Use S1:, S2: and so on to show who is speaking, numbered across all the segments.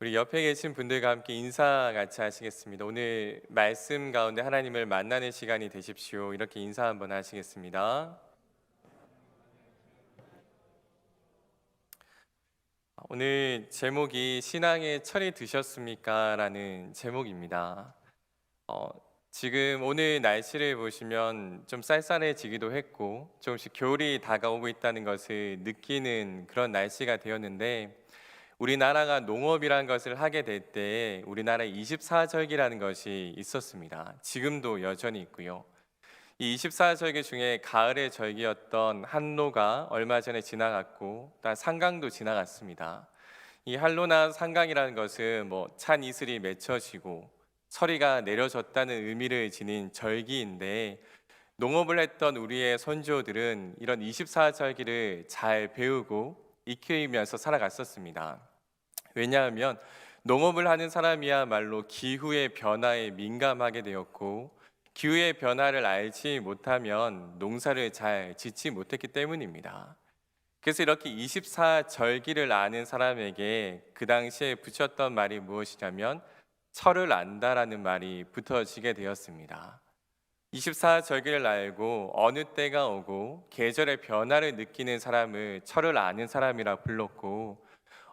S1: 우리 옆에 계신 분들과 함께 인사 같이 하시겠습니다. 오늘 말씀 가운데 하나님을 만나는 시간이 되십시오. 이렇게 인사 한번 하시겠습니다. 오늘 제목이 신앙의 철이 드셨습니까? 라는 제목입니다. 어, 지금 오늘 날씨를 보시면 좀 쌀쌀해지기도 했고 조금씩 겨울이 다가오고 있다는 것을 느끼는 그런 날씨가 되었는데 우리나라가 농업이라는 것을 하게 될 때 우리나라에 24절기라는 것이 있었습니다. 지금도 여전히 있고요. 이 24절기 중에 가을의 절기였던 한로가 얼마 전에 지나갔고 또 상강도 지나갔습니다. 이 한로나 상강이라는 것은 찬 이슬이 맺혀지고 서리가 내려졌다는 의미를 지닌 절기인데 농업을 했던 우리의 선조들은 이런 24절기를 잘 배우고 익히면서 살아갔었습니다. 왜냐하면 농업을 하는 사람이야말로 기후의 변화에 민감하게 되었고 기후의 변화를 알지 못하면 농사를 잘 짓지 못했기 때문입니다. 그래서 이렇게 24절기를 아는 사람에게 그 당시에 붙였던 말이 무엇이냐면 철을 안다라는 말이 붙어지게 되었습니다. 24절기를 알고 어느 때가 오고 계절의 변화를 느끼는 사람을 철을 아는 사람이라 불렀고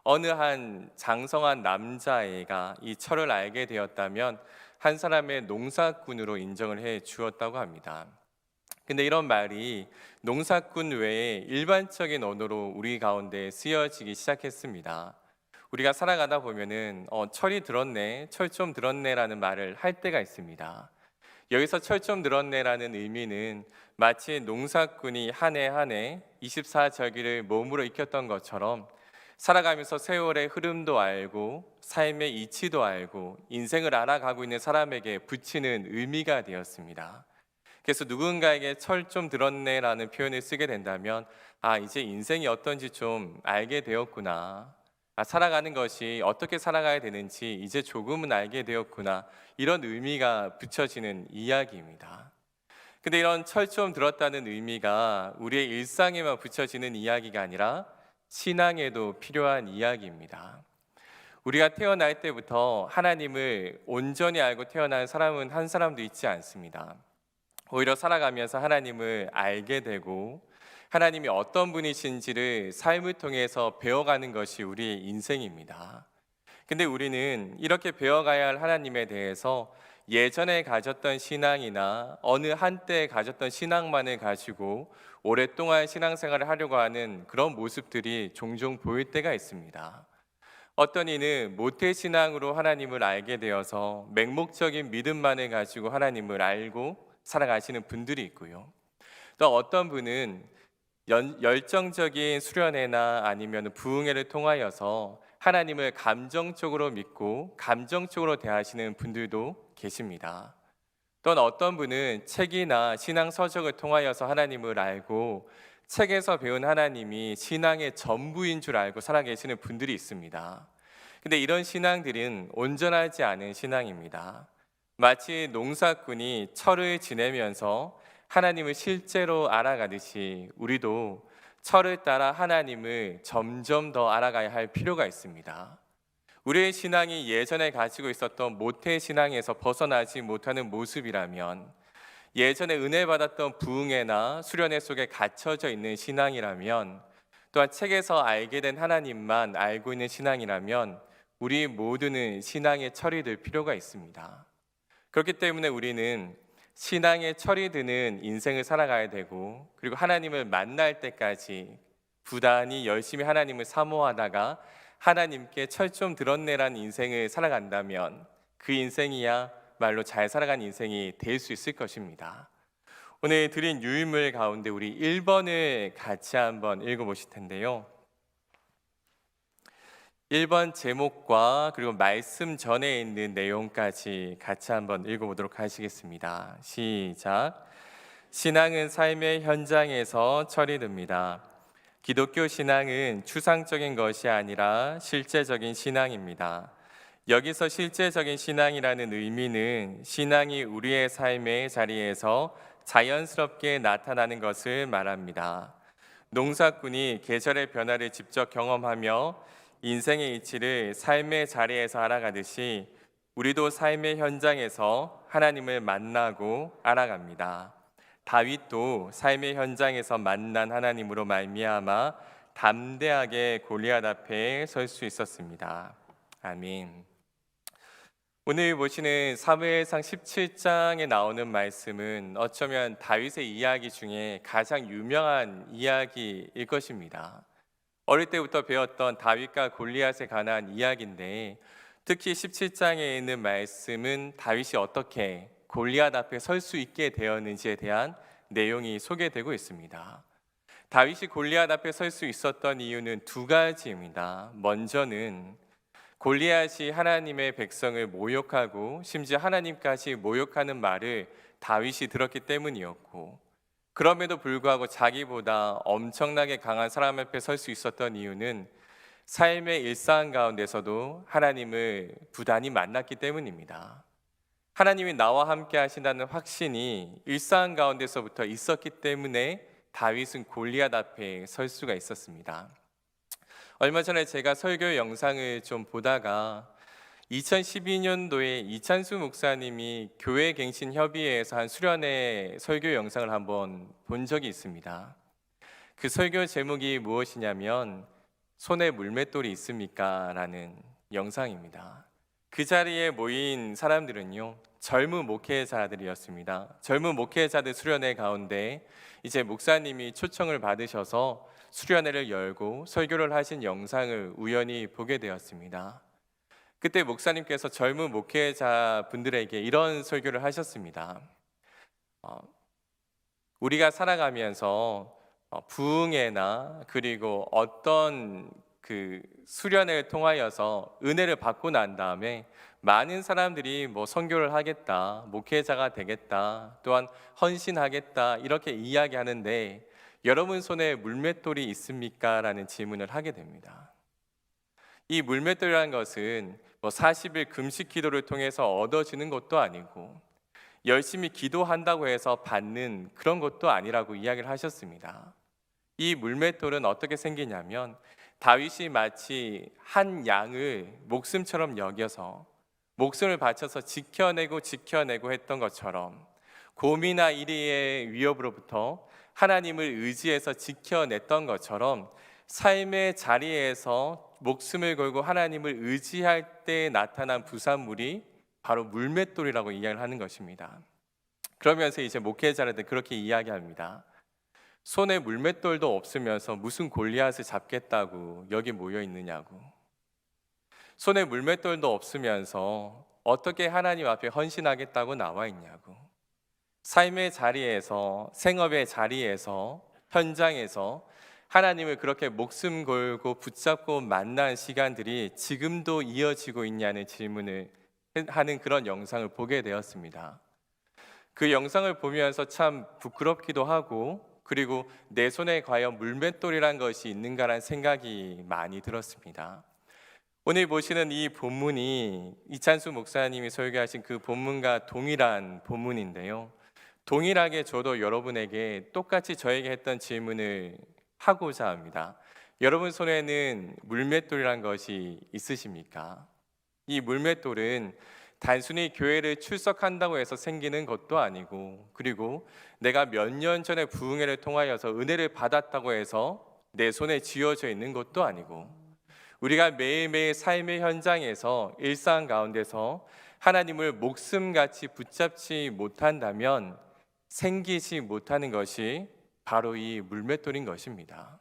S1: 어느 한 장성한 남자애가 이 철을 알게 되었다면 한 사람의 농사꾼으로 인정을 해 주었다고 합니다. 근데 이런 말이 농사꾼 외에 일반적인 언어로 우리 가운데 쓰여지기 시작했습니다. 우리가 살아가다 보면은 철이 들었네, 철 좀 들었네라는 말을 할 때가 있습니다. 여기서 철 좀 들었네라는 의미는 마치 농사꾼이 한 해 한 해 24절기를 몸으로 익혔던 것처럼 살아가면서 세월의 흐름도 알고 삶의 이치도 알고 인생을 알아가고 있는 사람에게 붙이는 의미가 되었습니다. 그래서 누군가에게 철 좀 들었네라는 표현을 쓰게 된다면 이제 인생이 어떤지 좀 알게 되었구나. 살아가는 것이 어떻게 살아가야 되는지 이제 조금은 알게 되었구나. 이런 의미가 붙여지는 이야기입니다. 근데 이런 철 좀 들었다는 의미가 우리의 일상에만 붙여지는 이야기가 아니라 신앙에도 필요한 이야기입니다. 우리가 태어날 때부터 하나님을 온전히 알고 태어난 사람은 한 사람도 있지 않습니다. 오히려 살아가면서 하나님을 알게 되고 하나님이 어떤 분이신지를 삶을 통해서 배워가는 것이 우리의 인생입니다. 근데 우리는 이렇게 배워가야 할 하나님에 대해서 예전에 가졌던 신앙이나 어느 한때 가졌던 신앙만을 가지고 오랫동안 신앙생활을 하려고 하는 그런 모습들이 종종 보일 때가 있습니다. 어떤 이는 모태신앙으로 하나님을 알게 되어서 맹목적인 믿음만을 가지고 하나님을 알고 살아가시는 분들이 있고요. 또 어떤 분은 열정적인 수련회나 아니면 부흥회를 통하여서 하나님을 감정적으로 믿고 감정적으로 대하시는 분들도 계십니다. 또는 어떤 분은 책이나 신앙 서적을 통하여서 하나님을 알고 책에서 배운 하나님이 신앙의 전부인 줄 알고 살아계시는 분들이 있습니다. 근데 이런 신앙들은 온전하지 않은 신앙입니다. 마치 농사꾼이 철을 지내면서 하나님을 실제로 알아가듯이 우리도 철을 따라 하나님을 점점 더 알아가야 할 필요가 있습니다. 우리의 신앙이 예전에 가지고 있었던 모태 신앙에서 벗어나지 못하는 모습이라면, 예전에 은혜 받았던 부흥회나 수련회 속에 갇혀져 있는 신앙이라면, 또한 책에서 알게 된 하나님만 알고 있는 신앙이라면 우리 모두는 신앙의 철이 될 필요가 있습니다. 그렇기 때문에 우리는 신앙의 철이 드는 인생을 살아가야 되고, 그리고 하나님을 만날 때까지 부단히 열심히 하나님을 사모하다가 하나님께 철 좀 들었네라는 인생을 살아간다면 그 인생이야 말로 잘 살아간 인생이 될 수 있을 것입니다. 오늘 드린 유인물 가운데 우리 1번을 같이 한번 읽어보실 텐데요. 1번 제목과 그리고 말씀 전에 있는 내용까지 같이 한번 읽어보도록 하시겠습니다. 시작. 신앙은 삶의 현장에서 처리됩니다. 기독교 신앙은 추상적인 것이 아니라 실제적인 신앙입니다. 여기서 실제적인 신앙이라는 의미는 신앙이 우리의 삶의 자리에서 자연스럽게 나타나는 것을 말합니다. 농사꾼이 계절의 변화를 직접 경험하며 인생의 이치를 삶의 자리에서 알아가듯이 우리도 삶의 현장에서 하나님을 만나고 알아갑니다. 다윗도 삶의 현장에서 만난 하나님으로 말미암아 담대하게 골리앗 앞에 설 수 있었습니다. 아멘. 오늘 보시는 사무엘상 17장에 나오는 말씀은 어쩌면 다윗의 이야기 중에 가장 유명한 이야기일 것입니다. 어릴 때부터 배웠던 다윗과 골리앗에 관한 이야기인데, 특히 17장에 있는 말씀은 다윗이 어떻게 골리앗 앞에 설 수 있게 되었는지에 대한 내용이 소개되고 있습니다. 다윗이 골리앗 앞에 설 수 있었던 이유는 두 가지입니다. 먼저는 골리앗이 하나님의 백성을 모욕하고 심지어 하나님까지 모욕하는 말을 다윗이 들었기 때문이었고, 그럼에도 불구하고 자기보다 엄청나게 강한 사람 앞에 설 수 있었던 이유는 삶의 일상 가운데서도 하나님을 부단히 만났기 때문입니다. 하나님이 나와 함께 하신다는 확신이 일상 가운데서부터 있었기 때문에 다윗은 골리앗 앞에 설 수가 있었습니다. 얼마 전에 제가 설교 영상을 좀 보다가 2012년도에 이찬수 목사님이 교회갱신협의회에서 한 수련회 설교 영상을 한번 본 적이 있습니다. 그 설교 제목이 무엇이냐면 손에 물맷돌이 있습니까? 라는 영상입니다. 그 자리에 모인 사람들은요, 젊은 목회자들이었습니다. 젊은 목회자들 수련회 가운데 이제 목사님이 초청을 받으셔서 수련회를 열고 설교를 하신 영상을 우연히 보게 되었습니다. 그때 목사님께서 젊은 목회자 분들에게 이런 설교를 하셨습니다. 우리가 살아가면서 부흥회나 그리고 어떤 그 수련회를 통하여서 은혜를 받고 난 다음에 많은 사람들이 선교를 하겠다, 목회자가 되겠다, 또한 헌신하겠다 이렇게 이야기하는데 여러분 손에 물맷돌이 있습니까? 라는 질문을 하게 됩니다. 이 물맷돌이라는 것은 40일 금식 기도를 통해서 얻어지는 것도 아니고 열심히 기도한다고 해서 받는 그런 것도 아니라고 이야기를 하셨습니다. 이 물맷돌은 어떻게 생기냐면 다윗이 마치 한 양을 목숨처럼 여겨서 목숨을 바쳐서 지켜내고 했던 것처럼 곰이나 이리의 위협으로부터 하나님을 의지해서 지켜냈던 것처럼 삶의 자리에서 목숨을 걸고 하나님을 의지할 때 나타난 부산물이 바로 물맷돌이라고 이야기를 하는 것입니다. 그러면서 이제 목회자들은 그렇게 이야기합니다. 손에 물맷돌도 없으면서 무슨 골리앗을 잡겠다고 여기 모여 있느냐고. 손에 물맷돌도 없으면서 어떻게 하나님 앞에 헌신하겠다고 나와 있냐고. 삶의 자리에서, 생업의 자리에서, 현장에서 하나님을 그렇게 목숨 걸고 붙잡고 만난 시간들이 지금도 이어지고 있냐는 질문을 하는 그런 영상을 보게 되었습니다. 그 영상을 보면서 참 부끄럽기도 하고, 그리고 내 손에 과연 물맷돌이란 것이 있는가라는 생각이 많이 들었습니다. 오늘 보시는 이 본문이 이찬수 목사님이 설교하신 그 본문과 동일한 본문인데요, 동일하게 저도 여러분에게 똑같이 저에게 했던 질문을 하고자 합니다. 여러분 손에는 물맷돌이란 것이 있으십니까? 이 물맷돌은 단순히 교회를 출석한다고 해서 생기는 것도 아니고, 그리고 내가 몇 년 전에 부흥회를 통하여서 은혜를 받았다고 해서 내 손에 쥐어져 있는 것도 아니고, 우리가 매일매일 삶의 현장에서 일상 가운데서 하나님을 목숨같이 붙잡지 못한다면 생기지 못하는 것이 바로 이 물맷돌인 것입니다.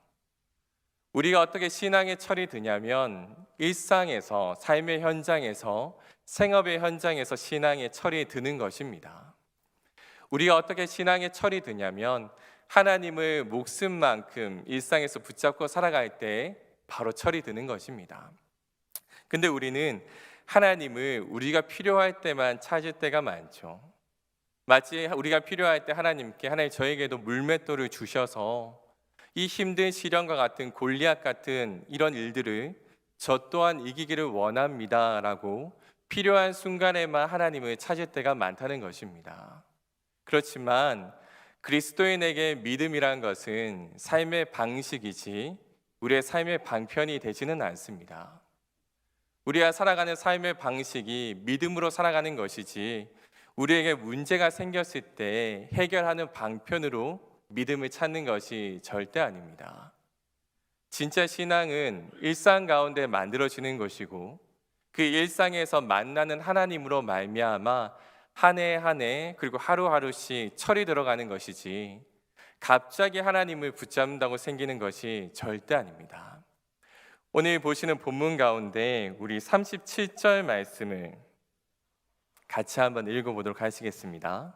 S1: 우리가 어떻게 신앙의 철이 드냐면 일상에서, 삶의 현장에서, 생업의 현장에서 신앙의 철이 드는 것입니다. 우리가 어떻게 신앙의 철이 드냐면 하나님을 목숨만큼 일상에서 붙잡고 살아갈 때 바로 철이 드는 것입니다. 근데 우리는 하나님을 우리가 필요할 때만 찾을 때가 많죠. 마치 우리가 필요할 때 하나님 저에게도 물맷돌을 주셔서 이 힘든 시련과 같은 골리앗 같은 이런 일들을 저 또한 이기기를 원합니다 라고 필요한 순간에만 하나님을 찾을 때가 많다는 것입니다. 그렇지만 그리스도인에게 믿음이란 것은 삶의 방식이지 우리의 삶의 방편이 되지는 않습니다. 우리가 살아가는 삶의 방식이 믿음으로 살아가는 것이지 우리에게 문제가 생겼을 때 해결하는 방편으로 믿음을 찾는 것이 절대 아닙니다. 진짜 신앙은 일상 가운데 만들어지는 것이고 그 일상에서 만나는 하나님으로 말미암아 한 해 한 해 그리고 하루하루씩 철이 들어가는 것이지 갑자기 하나님을 붙잡는다고 생기는 것이 절대 아닙니다. 오늘 보시는 본문 가운데 우리 37절 말씀을 같이 한번 읽어보도록 하시겠습니다.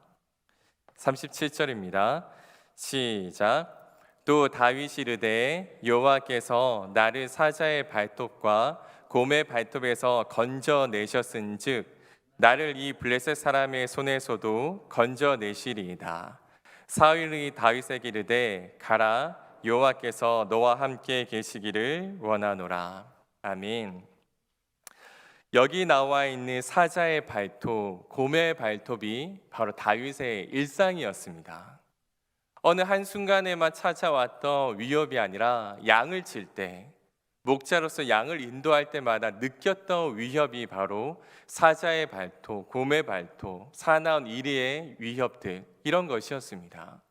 S1: 37절입니다. 시작. 또 다윗이 이르되 여호와께서 나를 사자의 발톱과 곰의 발톱에서 건져내셨은즉 나를 이 블레셋 사람의 손에서도 건져내시리이다. 사울이 다윗에게 이르되 가라 여호와께서 너와 함께 계시기를 원하노라. 아멘. 여기 나와 있는 사자의 발톱, 곰의 발톱이 바로 다윗의 일상이었습니다. 어느 한순간에만 찾아왔던 위협이 아니라 양을 칠 때, 목자로서 양을 인도할 때마다 느꼈던 위협이 바로 사자의 발톱, 곰의 발톱, 사나운 이리의 위협들, 이런 것이었습니다.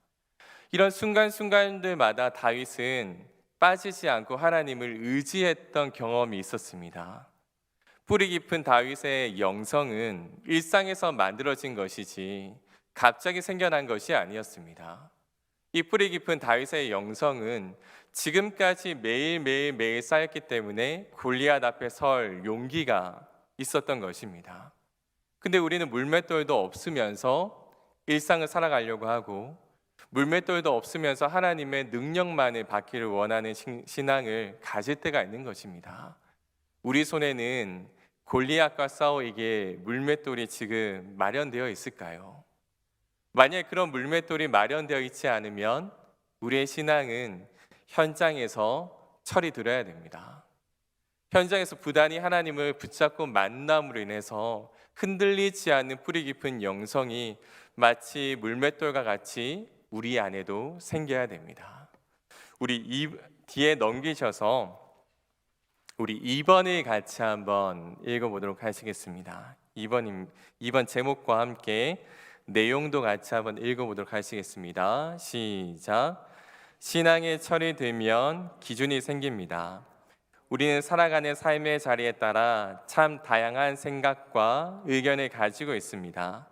S1: 이런 순간순간들마다 다윗은 빠지지 않고 하나님을 의지했던 경험이 있었습니다. 뿌리 깊은 다윗의 영성은 일상에서 만들어진 것이지 갑자기 생겨난 것이 아니었습니다. 이 뿌리 깊은 다윗의 영성은 지금까지 매일 쌓였기 때문에 골리앗 앞에 설 용기가 있었던 것입니다. 근데 우리는 물맷돌도 없으면서 일상을 살아가려고 하고 물맷돌도 없으면서 하나님의 능력만을 받기를 원하는 신앙을 가질 때가 있는 것입니다. 우리 손에는 골리앗과 싸우기에 물맷돌이 지금 마련되어 있을까요? 만약 그런 물맷돌이 마련되어 있지 않으면 우리의 신앙은 현장에서 철이 들어야 됩니다. 현장에서 부단히 하나님을 붙잡고 만남으로 인해서 흔들리지 않는 뿌리 깊은 영성이 마치 물맷돌과 같이 우리 안에도 생겨야 됩니다. 우리 뒤에 넘기셔서 우리 2번을 같이 한번 읽어보도록 하시겠습니다. 2번 제목과 함께 내용도 같이 한번 읽어보도록 하시겠습니다. 시작. 신앙의 철이 들면 기준이 생깁니다. 우리는 살아가는 삶의 자리에 따라 참 다양한 생각과 의견을 가지고 있습니다.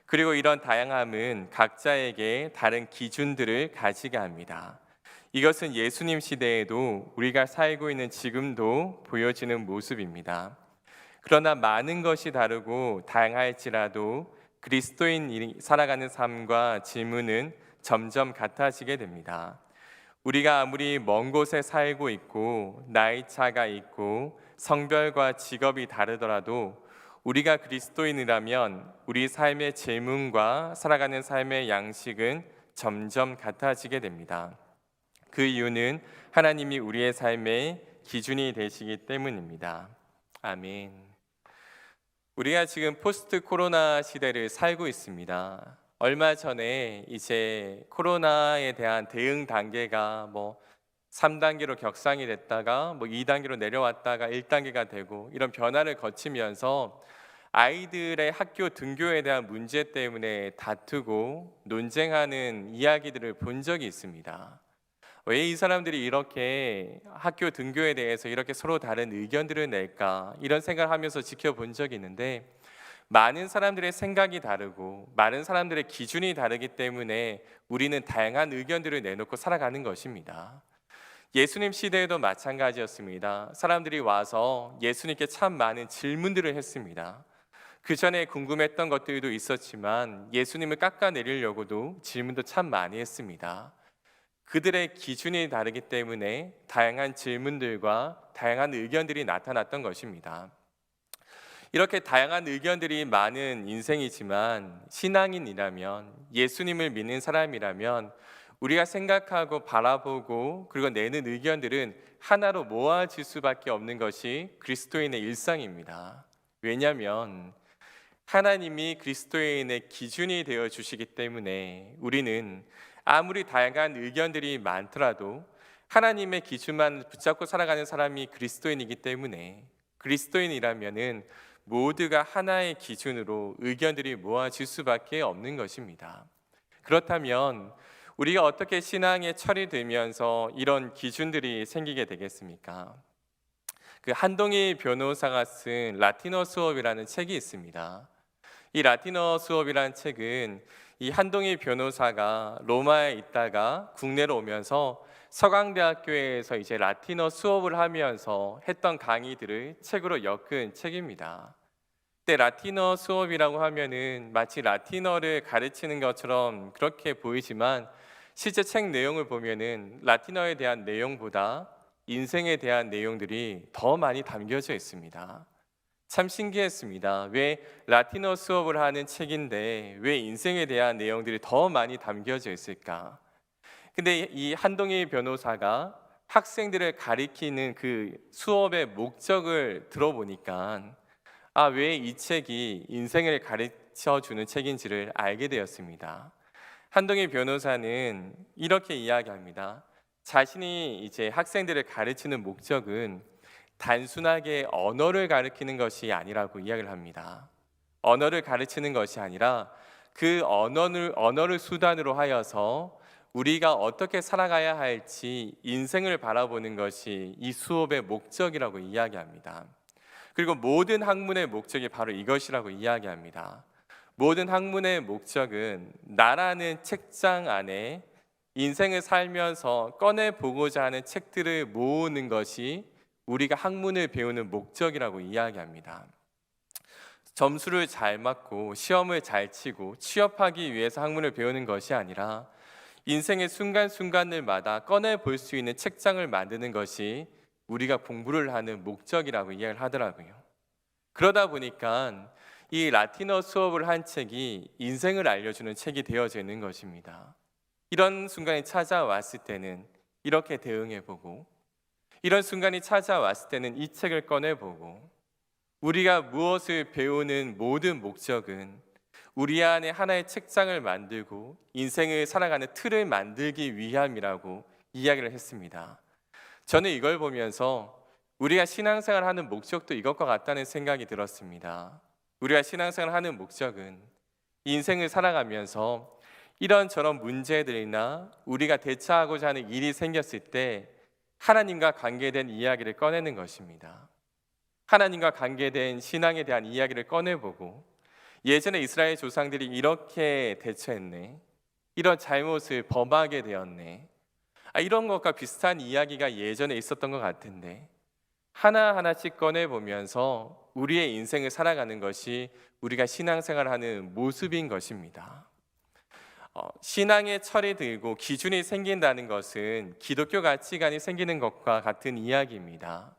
S1: 그리고 이런 다양함은 각자에게 다른 기준들을 가지게 합니다. 이것은 예수님 시대에도 우리가 살고 있는 지금도 보여지는 모습입니다. 그러나 많은 것이 다르고 다양할지라도 그리스도인이 살아가는 삶과 질문은 점점 같아지게 됩니다. 우리가 아무리 먼 곳에 살고 있고 나이 차가 있고 성별과 직업이 다르더라도 우리가 그리스도인이라면 우리 삶의 질문과 살아가는 삶의 양식은 점점 같아지게 됩니다. 그 이유는 하나님이 우리의 삶의 기준이 되시기 때문입니다. 아멘. 우리가 지금 포스트 코로나 시대를 살고 있습니다. 얼마 전에 이제 코로나에 대한 대응 단계가 3단계로 격상이 됐다가 2단계로 내려왔다가 1단계가 되고 이런 변화를 거치면서 아이들의 학교 등교에 대한 문제 때문에 다투고 논쟁하는 이야기들을 본 적이 있습니다. 왜 이 사람들이 이렇게 학교 등교에 대해서 이렇게 서로 다른 의견들을 낼까 이런 생각을 하면서 지켜본 적이 있는데 많은 사람들의 생각이 다르고 많은 사람들의 기준이 다르기 때문에 우리는 다양한 의견들을 내놓고 살아가는 것입니다. 예수님 시대에도 마찬가지였습니다. 사람들이 와서 예수님께 참 많은 질문들을 했습니다. 그 전에 궁금했던 것들도 있었지만 예수님을 깎아내리려고도 질문도 참 많이 했습니다. 그들의 기준이 다르기 때문에 다양한 질문들과 다양한 의견들이 나타났던 것입니다. 이렇게 다양한 의견들이 많은 인생이지만 신앙인이라면 예수님을 믿는 사람이라면 우리가 생각하고 바라보고 그리고 내는 의견들은 하나로 모아질 수밖에 없는 것이 그리스도인의 일상입니다. 왜냐하면 하나님이 그리스도인의 기준이 되어 주시기 때문에 우리는 아무리 다양한 의견들이 많더라도 하나님의 기준만 붙잡고 살아가는 사람이 그리스도인이기 때문에 그리스도인이라면은 모두가 하나의 기준으로 의견들이 모아질 수밖에 없는 것입니다. 그렇다면 우리가 어떻게 신앙에 철이 들면서 이런 기준들이 생기게 되겠습니까? 그 한동희 변호사가 쓴 라틴어 수업이라는 책이 있습니다. 이 라틴어 수업이라는 책은 이 한동희 변호사가 로마에 있다가 국내로 오면서 서강대학교에서 이제 라틴어 수업을 하면서 했던 강의들을 책으로 엮은 책입니다. 근데 라틴어 수업이라고 하면은 마치 라틴어를 가르치는 것처럼 그렇게 보이지만 실제 책 내용을 보면은 라틴어에 대한 내용보다 인생에 대한 내용들이 더 많이 담겨져 있습니다. 참 신기했습니다. 왜 라틴어 수업을 하는 책인데 왜 인생에 대한 내용들이 더 많이 담겨져 있을까? 근데 이 한동희 변호사가 학생들을 가리키는 그 수업의 목적을 들어보니까 왜 이 책이 인생을 가르쳐 주는 책인지를 알게 되었습니다. 한동희 변호사는 이렇게 이야기합니다. 자신이 이제 학생들을 가르치는 목적은 단순하게 언어를 가르치는 것이 아니라고 이야기를 합니다. 언어를 가르치는 것이 아니라 그 언어를 수단으로 하여서 우리가 어떻게 살아가야 할지 인생을 바라보는 것이 이 수업의 목적이라고 이야기합니다. 그리고 모든 학문의 목적이 바로 이것이라고 이야기합니다. 모든 학문의 목적은 나라는 책장 안에 인생을 살면서 꺼내보고자 하는 책들을 모으는 것이 우리가 학문을 배우는 목적이라고 이야기합니다. 점수를 잘 맞고 시험을 잘 치고 취업하기 위해서 학문을 배우는 것이 아니라 인생의 순간순간들마다 꺼내볼 수 있는 책장을 만드는 것이 우리가 공부를 하는 목적이라고 이야기를 하더라고요. 그러다 보니까 이 라틴어 수업을 한 책이 인생을 알려주는 책이 되어져 있는 것입니다. 이런 순간이 찾아왔을 때는 이렇게 대응해보고 이런 순간이 찾아왔을 때는 이 책을 꺼내보고 우리가 무엇을 배우는 모든 목적은 우리 안에 하나의 책장을 만들고 인생을 살아가는 틀을 만들기 위함이라고 이야기를 했습니다. 저는 이걸 보면서 우리가 신앙생활 하는 목적도 이것과 같다는 생각이 들었습니다. 우리가 신앙생활 하는 목적은 인생을 살아가면서 이런저런 문제들이나 우리가 대처하고자 하는 일이 생겼을 때 하나님과 관계된 이야기를 꺼내는 것입니다. 하나님과 관계된 신앙에 대한 이야기를 꺼내보고 예전에 이스라엘 조상들이 이렇게 대처했네, 이런 잘못을 범하게 되었네, 이런 것과 비슷한 이야기가 예전에 있었던 것 같은데 하나하나씩 꺼내보면서 우리의 인생을 살아가는 것이 우리가 신앙생활하는 모습인 것입니다. 신앙의 철이 들고 기준이 생긴다는 것은 기독교 가치관이 생기는 것과 같은 이야기입니다.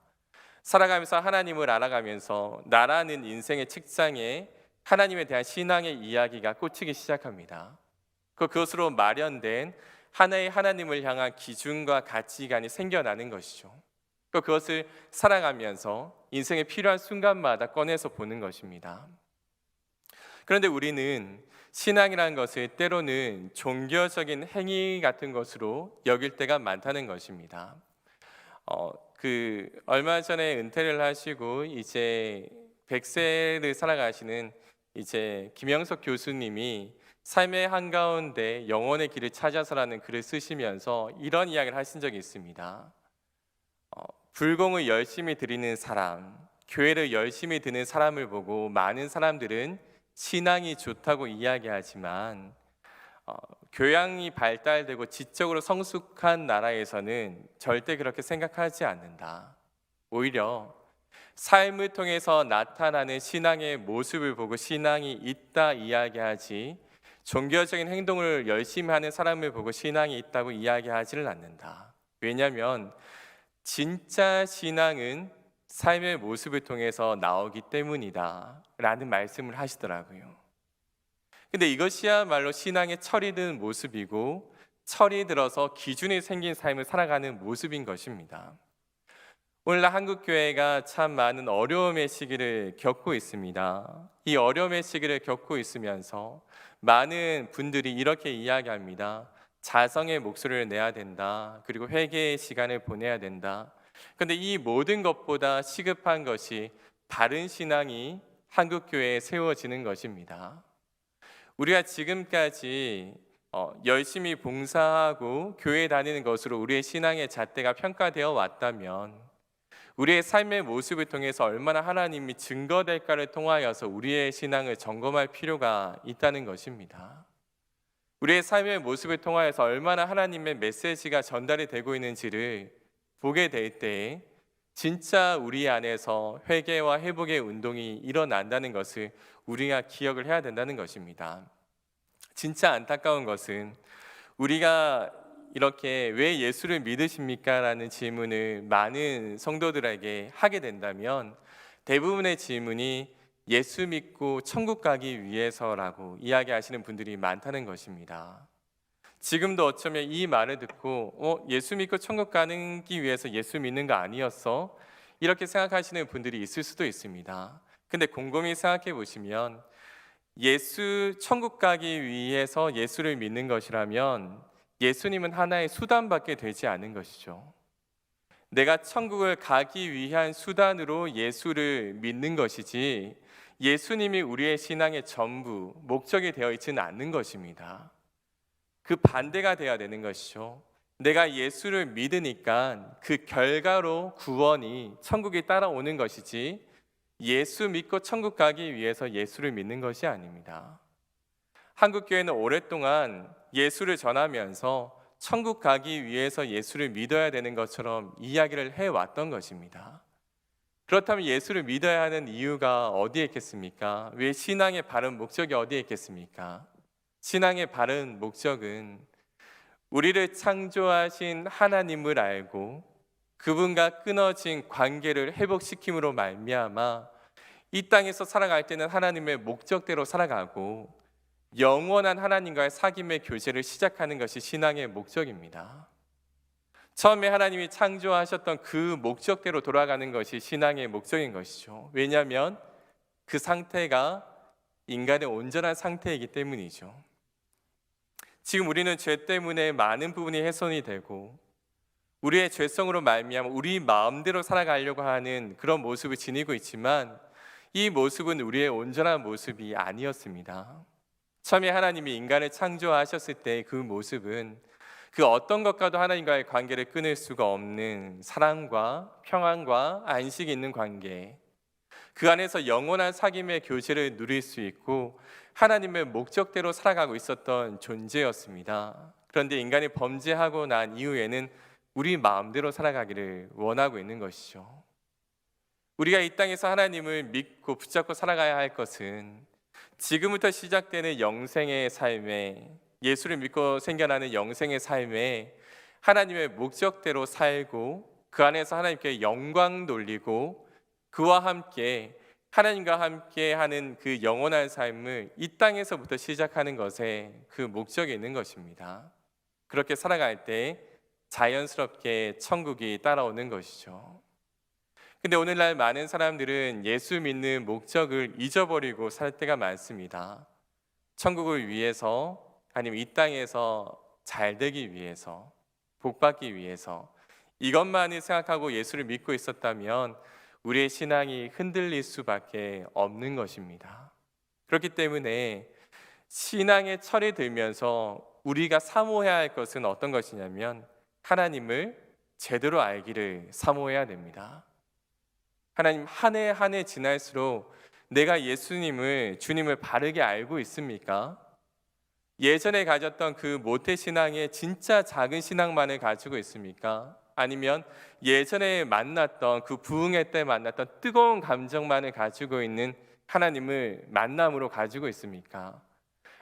S1: 살아가면서 하나님을 알아가면서 나라는 인생의 책장에 하나님에 대한 신앙의 이야기가 꽂히기 시작합니다. 그것으로 마련된 하나의 하나님을 향한 기준과 가치관이 생겨나는 것이죠. 그것을 살아가면서 인생에 필요한 순간마다 꺼내서 보는 것입니다. 그런데 우리는 신앙이라는 것을 때로는 종교적인 행위 같은 것으로 여길 때가 많다는 것입니다. 얼마 전에 은퇴를 하시고 이제 100세를 살아가시는 이제 김영석 교수님이 삶의 한가운데 영혼의 길을 찾아서라는 글을 쓰시면서 이런 이야기를 하신 적이 있습니다. 불공을 열심히 드리는 사람, 교회를 열심히 드는 사람을 보고 많은 사람들은 신앙이 좋다고 이야기하지만 교양이 발달되고 지적으로 성숙한 나라에서는 절대 그렇게 생각하지 않는다. 오히려 삶을 통해서 나타나는 신앙의 모습을 보고 신앙이 있다 이야기하지 종교적인 행동을 열심히 하는 사람을 보고 신앙이 있다고 이야기하지를 않는다. 왜냐하면 진짜 신앙은 삶의 모습을 통해서 나오기 때문이다 라는 말씀을 하시더라고요. 근데 이것이야말로 신앙의 철이 든 모습이고 철이 들어서 기준이 생긴 삶을 살아가는 모습인 것입니다. 오늘날 한국교회가 참 많은 어려움의 시기를 겪고 있습니다. 이 어려움의 시기를 겪고 있으면서 많은 분들이 이렇게 이야기합니다. 자성의 목소리를 내야 된다. 그리고 회개의 시간을 보내야 된다. 그런데 이 모든 것보다 시급한 것이 바른 신앙이 한국 교회에 세워지는 것입니다. 우리가 지금까지 열심히 봉사하고 교회 다니는 것으로 우리의 신앙의 잣대가 평가되어 왔다면 우리의 삶의 모습을 통해서 얼마나 하나님이 증거될까를 통하여서 우리의 신앙을 점검할 필요가 있다는 것입니다. 우리의 삶의 모습을 통하여서 얼마나 하나님의 메시지가 전달이 되고 있는지를 보게 될 때에 진짜 우리 안에서 회개와 회복의 운동이 일어난다는 것을 우리가 기억을 해야 된다는 것입니다. 진짜 안타까운 것은 우리가 이렇게 왜 예수를 믿으십니까? 라는 질문을 많은 성도들에게 하게 된다면 대부분의 질문이 예수 믿고 천국 가기 위해서라고 이야기하시는 분들이 많다는 것입니다. 지금도 어쩌면 이 말을 듣고 예수 믿고 천국 가기 위해서 예수 믿는 거 아니었어? 이렇게 생각하시는 분들이 있을 수도 있습니다. 근데 곰곰이 생각해 보시면 천국 가기 위해서 예수를 믿는 것이라면 예수님은 하나의 수단밖에 되지 않은 것이죠. 내가 천국을 가기 위한 수단으로 예수를 믿는 것이지 예수님이 우리의 신앙의 전부, 목적이 되어 있지는 않는 것입니다. 그 반대가 되어야 되는 것이죠. 내가 예수를 믿으니까 그 결과로 구원이 천국이 따라오는 것이지 예수 믿고 천국 가기 위해서 예수를 믿는 것이 아닙니다. 한국교회는 오랫동안 예수를 전하면서 천국 가기 위해서 예수를 믿어야 되는 것처럼 이야기를 해왔던 것입니다. 그렇다면 예수를 믿어야 하는 이유가 어디에 있겠습니까? 왜 신앙의 바른 목적이 어디에 있겠습니까? 신앙의 바른 목적은 우리를 창조하신 하나님을 알고 그분과 끊어진 관계를 회복시킴으로 말미암아 이 땅에서 살아갈 때는 하나님의 목적대로 살아가고 영원한 하나님과의 사귐의 교제를 시작하는 것이 신앙의 목적입니다. 처음에 하나님이 창조하셨던 그 목적대로 돌아가는 것이 신앙의 목적인 것이죠. 왜냐하면 그 상태가 인간의 온전한 상태이기 때문이죠. 지금 우리는 죄 때문에 많은 부분이 훼손이 되고 우리의 죄성으로 말미암아 우리 마음대로 살아가려고 하는 그런 모습을 지니고 있지만 이 모습은 우리의 온전한 모습이 아니었습니다. 처음에 하나님이 인간을 창조하셨을 때 그 모습은 그 어떤 것과도 하나님과의 관계를 끊을 수가 없는 사랑과 평안과 안식이 있는 관계, 그 안에서 영원한 사귐의 교제를 누릴 수 있고 하나님의 목적대로 살아가고 있었던 존재였습니다. 그런데 인간이 범죄하고 난 이후에는 우리 마음대로 살아가기를 원하고 있는 것이죠. 우리가 이 땅에서 하나님을 믿고 붙잡고 살아가야 할 것은 지금부터 시작되는 영생의 삶에, 예수를 믿고 생겨나는 영생의 삶에 하나님의 목적대로 살고 그 안에서 하나님께 영광 돌리고 그와 함께 하나님과 함께 하는 그 영원한 삶을 이 땅에서부터 시작하는 것에 그 목적이 있는 것입니다. 그렇게 살아갈 때 자연스럽게 천국이 따라오는 것이죠. 근데 오늘날 많은 사람들은 예수 믿는 목적을 잊어버리고 살 때가 많습니다. 천국을 위해서 아니면 이 땅에서 잘 되기 위해서, 복 받기 위해서 이것만을 생각하고 예수를 믿고 있었다면 우리의 신앙이 흔들릴 수밖에 없는 것입니다. 그렇기 때문에 신앙의 철이 들면서 우리가 사모해야 할 것은 어떤 것이냐면 하나님을 제대로 알기를 사모해야 됩니다. 하나님, 한 해 한 해 지날수록 내가 주님을 바르게 알고 있습니까? 예전에 가졌던 그 모태신앙의 진짜 작은 신앙만을 가지고 있습니까? 아니면 예전에 만났던 그 부흥회 때 만났던 뜨거운 감정만을 가지고 있는 하나님을 만남으로 가지고 있습니까?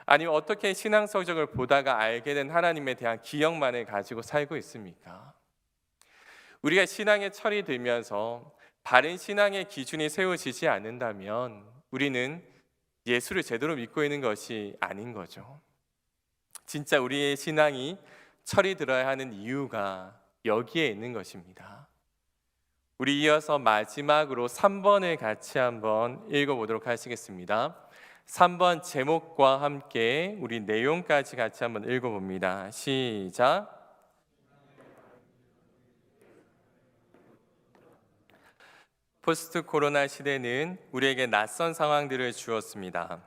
S1: 아니면 어떻게 신앙 성적을 보다가 알게 된 하나님에 대한 기억만을 가지고 살고 있습니까? 우리가 신앙의 철이 들면서 바른 신앙의 기준이 세워지지 않는다면 우리는 예수를 제대로 믿고 있는 것이 아닌 거죠. 진짜 우리의 신앙이 철이 들어야 하는 이유가 여기에 있는 것입니다. 우리 이어서 마지막으로 3번을 같이 한번 읽어보도록 하시겠습니다. 3번 제목과 함께 우리 내용까지 같이 한번 읽어봅니다. 시작. 포스트 코로나 시대는 우리에게 낯선 상황들을 주었습니다.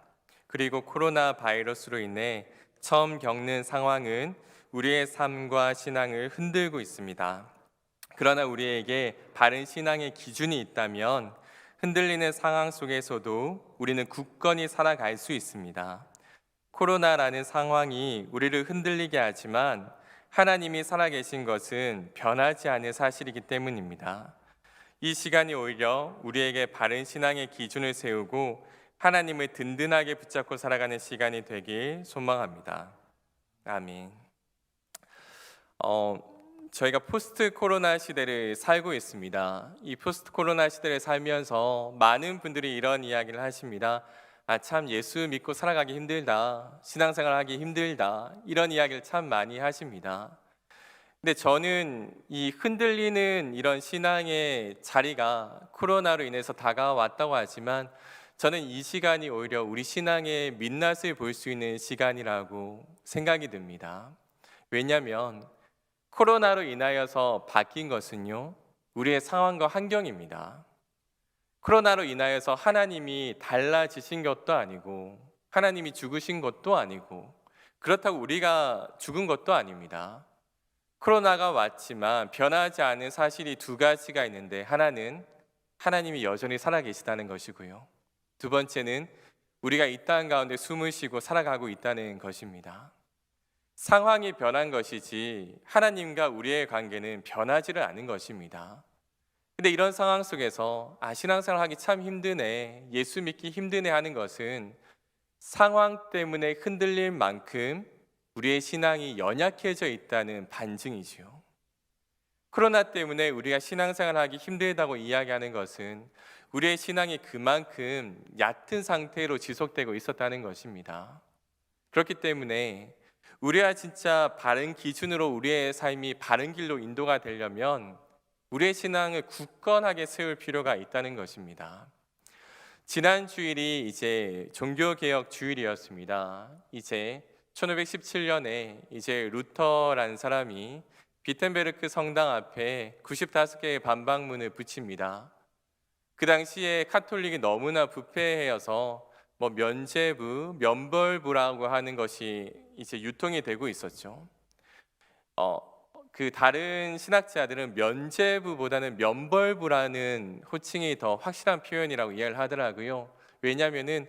S1: 그리고 코로나 바이러스로 인해 처음 겪는 상황은 우리의 삶과 신앙을 흔들고 있습니다. 그러나 우리에게 바른 신앙의 기준이 있다면 흔들리는 상황 속에서도 우리는 굳건히 살아갈 수 있습니다. 코로나라는 상황이 우리를 흔들리게 하지만 하나님이 살아계신 것은 변하지 않을 사실이기 때문입니다. 이 시간이 오히려 우리에게 바른 신앙의 기준을 세우고 하나님을 든든하게 붙잡고 살아가는 시간이 되길 소망합니다. 아멘. 저희가 포스트 코로나 시대를 살고 있습니다. 이 포스트 코로나 시대를 살면서 많은 분들이 이런 이야기를 하십니다. 참 예수 믿고 살아가기 힘들다. 신앙생활 하기 힘들다. 이런 이야기를 참 많이 하십니다. 근데 저는 이 흔들리는 이런 신앙의 자리가 코로나로 인해서 다가왔다고 하지만 저는 이 시간이 오히려 우리 신앙의 민낯을 볼 수 있는 시간이라고 생각이 듭니다. 왜냐하면 코로나로 인하여서 바뀐 것은요, 우리의 상황과 환경입니다. 코로나로 인하여서 하나님이 달라지신 것도 아니고 하나님이 죽으신 것도 아니고 그렇다고 우리가 죽은 것도 아닙니다. 코로나가 왔지만 변하지 않은 사실이 두 가지가 있는데, 하나는 하나님이 여전히 살아계시다는 것이고요, 두 번째는 우리가 이 땅 가운데 숨을 쉬고 살아가고 있다는 것입니다. 상황이 변한 것이지 하나님과 우리의 관계는 변하지를 않은 것입니다. 근데 이런 상황 속에서 신앙생활 하기 참 힘드네, 예수 믿기 힘드네 하는 것은 상황 때문에 흔들릴 만큼 우리의 신앙이 연약해져 있다는 반증이지요. 코로나 때문에 우리가 신앙생활하기 힘들다고 이야기하는 것은 우리의 신앙이 그만큼 얕은 상태로 지속되고 있었다는 것입니다. 그렇기 때문에 우리가 진짜 바른 기준으로 우리의 삶이 바른 길로 인도가 되려면 우리의 신앙을 굳건하게 세울 필요가 있다는 것입니다. 지난 주일이 이제 종교개혁 주일이었습니다. 이제 1517년에 이제 루터라는 사람이 비텐베르크 성당 앞에 95개의 반박문을 붙입니다. 그 당시에 카톨릭이 너무나 부패해서 면죄부, 면벌부라고 하는 것이 이제 유통이 되고 있었죠. 그 다른 신학자들은 면죄부보다는 면벌부라는 호칭이 더 확실한 표현이라고 이해를 하더라고요. 왜냐하면은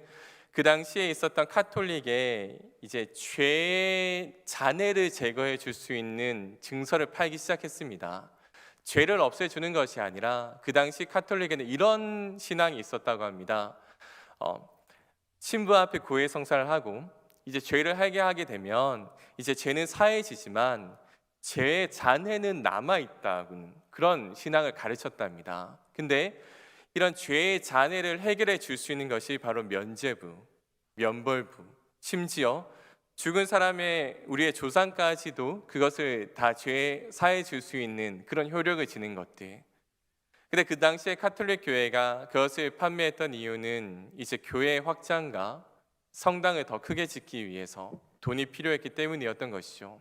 S1: 그 당시에 있었던 카톨릭에 이제 죄의 잔해를 제거해 줄 수 있는 증서를 팔기 시작했습니다. 죄를 없애주는 것이 아니라 그 당시 카톨릭에는 이런 신앙이 있었다고 합니다. 신부 앞에 고해 성사를 하고 이제 죄를 회개하게 되면 이제 죄는 사해지지만 죄의 잔해는 남아있다는 그런 신앙을 가르쳤답니다. 근데 이런 죄의 잔해를 해결해 줄 수 있는 것이 바로 면죄부, 면벌부, 심지어 죽은 사람의 우리의 조상까지도 그것을 다 죄 사해 줄 수 있는 그런 효력을 지닌 것들. 근데 그 당시에 카톨릭 교회가 그것을 판매했던 이유는 이제 교회 확장과 성당을 더 크게 짓기 위해서 돈이 필요했기 때문이었던 것이죠.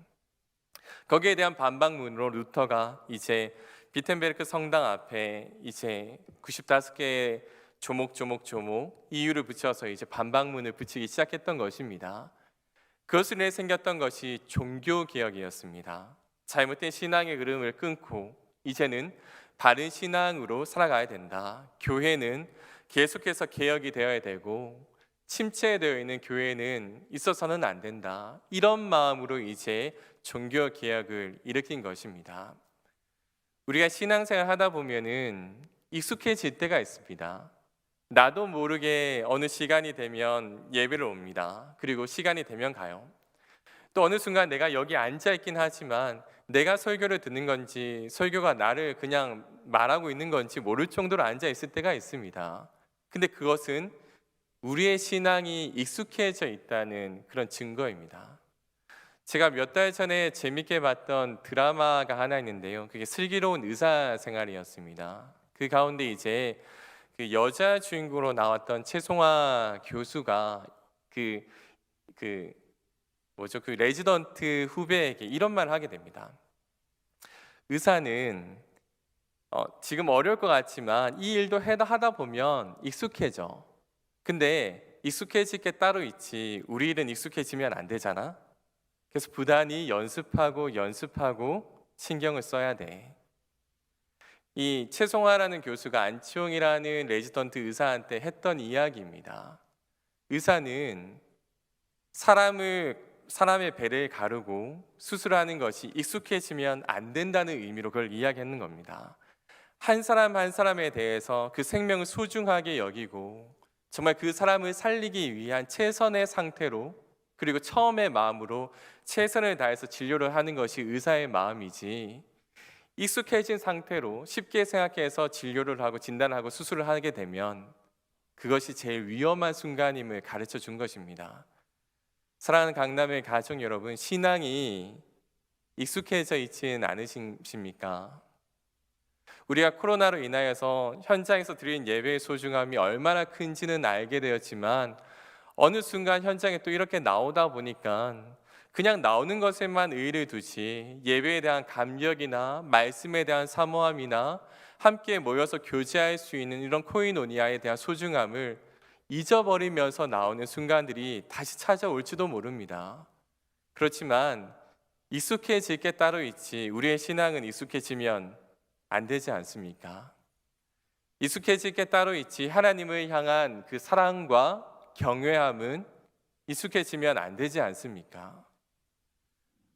S1: 거기에 대한 반박문으로 루터가 이제 비텐베르크 성당 앞에 이제 95개의 조목 이유를 붙여서 이제 반박문을 붙이기 시작했던 것입니다. 그것으로 인해 생겼던 것이 종교개혁이었습니다. 잘못된 신앙의 흐름을 끊고 이제는 바른 신앙으로 살아가야 된다. 교회는 계속해서 개혁이 되어야 되고 침체되어 있는 교회는 있어서는 안 된다. 이런 마음으로 이제 종교개혁을 일으킨 것입니다. 우리가 신앙생활 하다 보면은 익숙해질 때가 있습니다. 나도 모르게 어느 시간이 되면 예배를 옵니다. 그리고 시간이 되면 가요. 또 어느 순간 내가 여기 앉아 있긴 하지만 내가 설교를 듣는 건지 설교가 나를 그냥 말하고 있는 건지 모를 정도로 앉아 있을 때가 있습니다. 근데 그것은 우리의 신앙이 익숙해져 있다는 그런 증거입니다. 제가 몇 달 전에 재밌게 봤던 드라마가 하나 있는데요. 그게 슬기로운 의사 생활이었습니다. 그 가운데 이제 그 여자 주인공으로 나왔던 최송화 교수가 그 그 뭐죠? 그 레지던트 후배에게 이런 말을 하게 됩니다. 의사는 지금 어려울 것 같지만 이 일도 하다 보면 익숙해져. 근데 익숙해질 게 따로 있지. 우리 일은 익숙해지면 안 되잖아. 그래서 부단히 연습하고 신경을 써야 돼. 이 최송화라는 교수가 안치홍이라는 레지던트 의사한테 했던 이야기입니다. 의사는 사람의 배를 가르고 수술하는 것이 익숙해지면 안 된다는 의미로 그걸 이야기하는 겁니다. 한 사람 한 사람에 대해서 그 생명을 소중하게 여기고 정말 그 사람을 살리기 위한 최선의 상태로 그리고 처음의 마음으로 최선을 다해서 진료를 하는 것이 의사의 마음이지, 익숙해진 상태로 쉽게 생각해서 진료를 하고 진단하고 수술을 하게 되면 그것이 제일 위험한 순간임을 가르쳐 준 것입니다. 사랑하는 강남의 가족 여러분, 신앙이 익숙해져 있지는 않으십니까? 우리가 코로나로 인하여서 현장에서 드린 예배의 소중함이 얼마나 큰지는 알게 되었지만 어느 순간 현장에 또 이렇게 나오다 보니까 그냥 나오는 것에만 의의를 두지 예배에 대한 감격이나 말씀에 대한 사모함이나 함께 모여서 교제할 수 있는 이런 코이노니아에 대한 소중함을 잊어버리면서 나오는 순간들이 다시 찾아올지도 모릅니다. 그렇지만 익숙해질 게 따로 있지 우리의 신앙은 익숙해지면 안 되지 않습니까? 익숙해질 게 따로 있지 하나님을 향한 그 사랑과 경외함은 익숙해지면 안 되지 않습니까?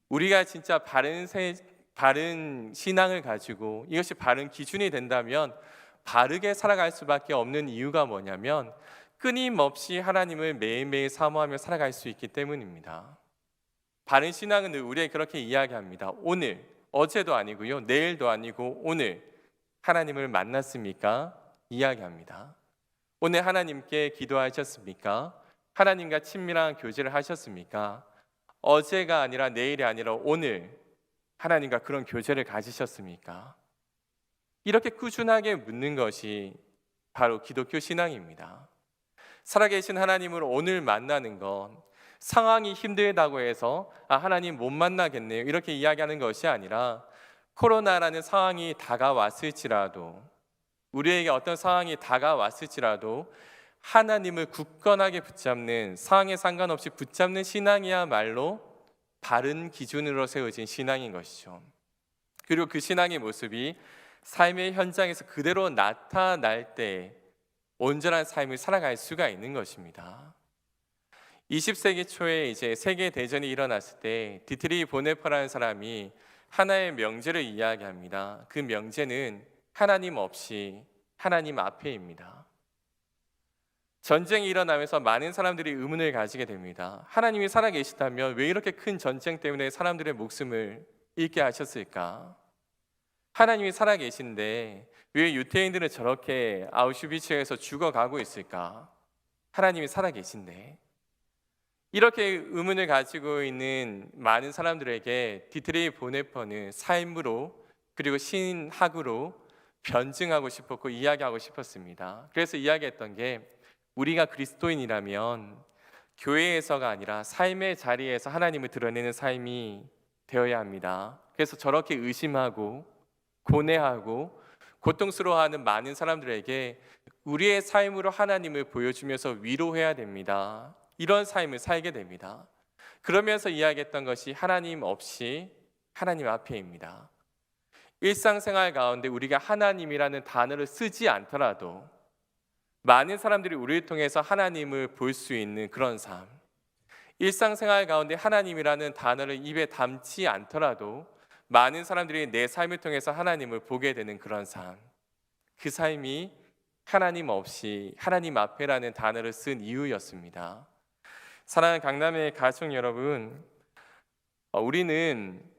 S1: 우리가 진짜 바른 신앙을 가지고 이것이 바른 기준이 된다면 바르게 살아갈 수밖에 없는 이유가 뭐냐면 끊임없이 하나님을 매일매일 사모하며 살아갈 수 있기 때문입니다. 바른 신앙은 늘 우리에게 그렇게 이야기합니다. 오늘, 어제도 아니고요, 내일도 아니고 오늘 하나님을 만났습니까? 이야기합니다. 오늘 하나님께 기도하셨습니까? 하나님과 친밀한 교제를 하셨습니까? 어제가 아니라 내일이 아니라 오늘 하나님과 그런 교제를 가지셨습니까? 이렇게 꾸준하게 묻는 것이 바로 기독교 신앙입니다. 살아계신 하나님을 오늘 만나는 건 상황이 힘들다고 해서 하나님 못 만나겠네요 이렇게 이야기하는 것이 아니라 코로나라는 상황이 다가왔을지라도 우리에게 어떤 상황이 다가왔을지라도 하나님을 굳건하게 붙잡는, 상황에 상관없이 붙잡는 신앙이야말로 바른 기준으로 세워진 신앙인 것이죠. 그리고 그 신앙의 모습이 삶의 현장에서 그대로 나타날 때 온전한 삶을 살아갈 수가 있는 것입니다. 20세기 초에 이제 세계 대전이 일어났을 때 디트리 보네퍼라는 사람이 하나의 명제를 이야기합니다. 그 명제는 하나님 없이 하나님 앞에입니다. 전쟁이 일어나면서 많은 사람들이 의문을 가지게 됩니다. 하나님이 살아계시다면 왜 이렇게 큰 전쟁 때문에 사람들의 목숨을 잃게 하셨을까? 하나님이 살아계신데 왜 유태인들은 저렇게 아우슈비츠에서 죽어가고 있을까? 하나님이 살아계신데. 이렇게 의문을 가지고 있는 많은 사람들에게 디트리 보네퍼는 삶으로 그리고 신학으로 변증하고 싶었고 이야기하고 싶었습니다. 그래서 이야기했던 게 우리가 그리스도인이라면 교회에서가 아니라 삶의 자리에서 하나님을 드러내는 삶이 되어야 합니다. 그래서 저렇게 의심하고 고뇌하고 고통스러워하는 많은 사람들에게 우리의 삶으로 하나님을 보여주면서 위로해야 됩니다. 이런 삶을 살게 됩니다. 그러면서 이야기했던 것이 하나님 없이 하나님 앞에입니다. 일상생활 가운데 우리가 하나님이라는 단어를 쓰지 않더라도 많은 사람들이 우리를 통해서 하나님을 볼 수 있는 그런 삶, 일상생활 가운데 하나님이라는 단어를 입에 담지 않더라도 많은 사람들이 내 삶을 통해서 하나님을 보게 되는 그런 삶, 그 삶이 하나님 없이 하나님 앞에라는 단어를 쓴 이유였습니다. 사랑하는 강남의 가족 여러분, 우리는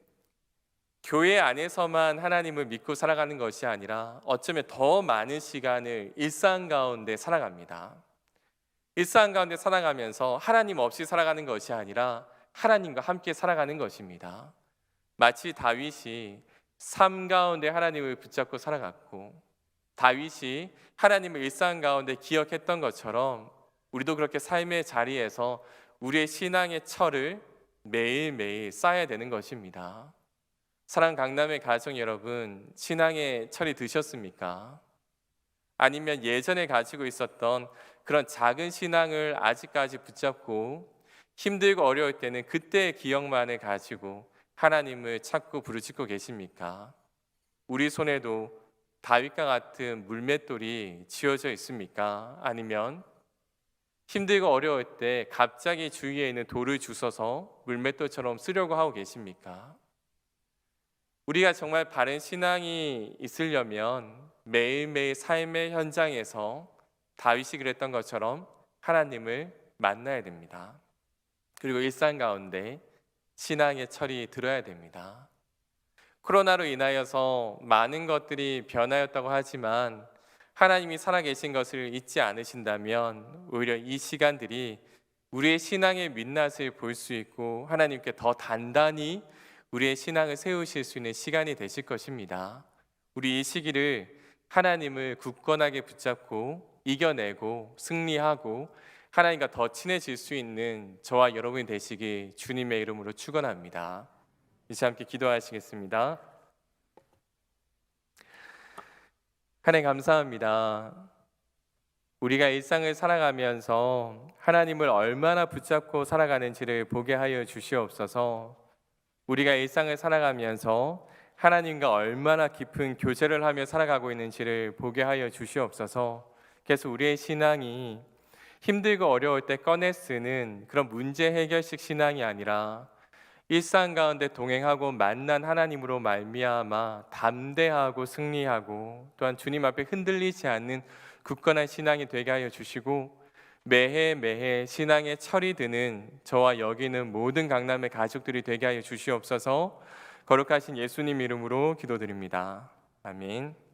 S1: 교회 안에서만 하나님을 믿고 살아가는 것이 아니라 어쩌면 더 많은 시간을 일상 가운데 살아갑니다. 일상 가운데 살아가면서 하나님 없이 살아가는 것이 아니라 하나님과 함께 살아가는 것입니다. 마치 다윗이 삶 가운데 하나님을 붙잡고 살아갔고 다윗이 하나님을 일상 가운데 기억했던 것처럼 우리도 그렇게 삶의 자리에서 우리의 신앙의 철을 매일매일 쌓아야 되는 것입니다. 사랑 강남의 가정 여러분, 신앙의 철이 드셨습니까? 아니면 예전에 가지고 있었던 그런 작은 신앙을 아직까지 붙잡고 힘들고 어려울 때는 그때의 기억만을 가지고 하나님을 찾고 부르짖고 계십니까? 우리 손에도 다윗과 같은 물맷돌이 쥐어져 있습니까? 아니면 힘들고 어려울 때 갑자기 주위에 있는 돌을 주워서 물맷돌처럼 쓰려고 하고 계십니까? 우리가 정말 바른 신앙이 있으려면 매일매일 삶의 현장에서 다윗이 그랬던 것처럼 하나님을 만나야 됩니다. 그리고 일상 가운데 신앙의 철이 들어야 됩니다. 코로나로 인하여서 많은 것들이 변하였다고 하지만 하나님이 살아계신 것을 잊지 않으신다면 오히려 이 시간들이 우리의 신앙의 민낯을 볼 수 있고 하나님께 더 단단히 우리의 신앙을 세우실 수 있는 시간이 되실 것입니다. 우리 이 시기를 하나님을 굳건하게 붙잡고 이겨내고 승리하고 하나님과 더 친해질 수 있는 저와 여러분이 되시기 주님의 이름으로 축원합니다. 이제 함께 기도하시겠습니다. 하나님 감사합니다. 우리가 일상을 살아가면서 하나님을 얼마나 붙잡고 살아가는지를 보게 하여 주시옵소서. 우리가 일상을 살아가면서 하나님과 얼마나 깊은 교제를 하며 살아가고 있는지를 보게 하여 주시옵소서. 그래서 우리의 신앙이 힘들고 어려울 때 꺼내 쓰는 그런 문제 해결식 신앙이 아니라 일상 가운데 동행하고 만난 하나님으로 말미암아 담대하고 승리하고 또한 주님 앞에 흔들리지 않는 굳건한 신앙이 되게 하여 주시고 매해 신앙의 철이 드는 저와 여기 있는 모든 강남의 가족들이 되게 하여 주시옵소서. 거룩하신 예수님 이름으로 기도드립니다. 아멘.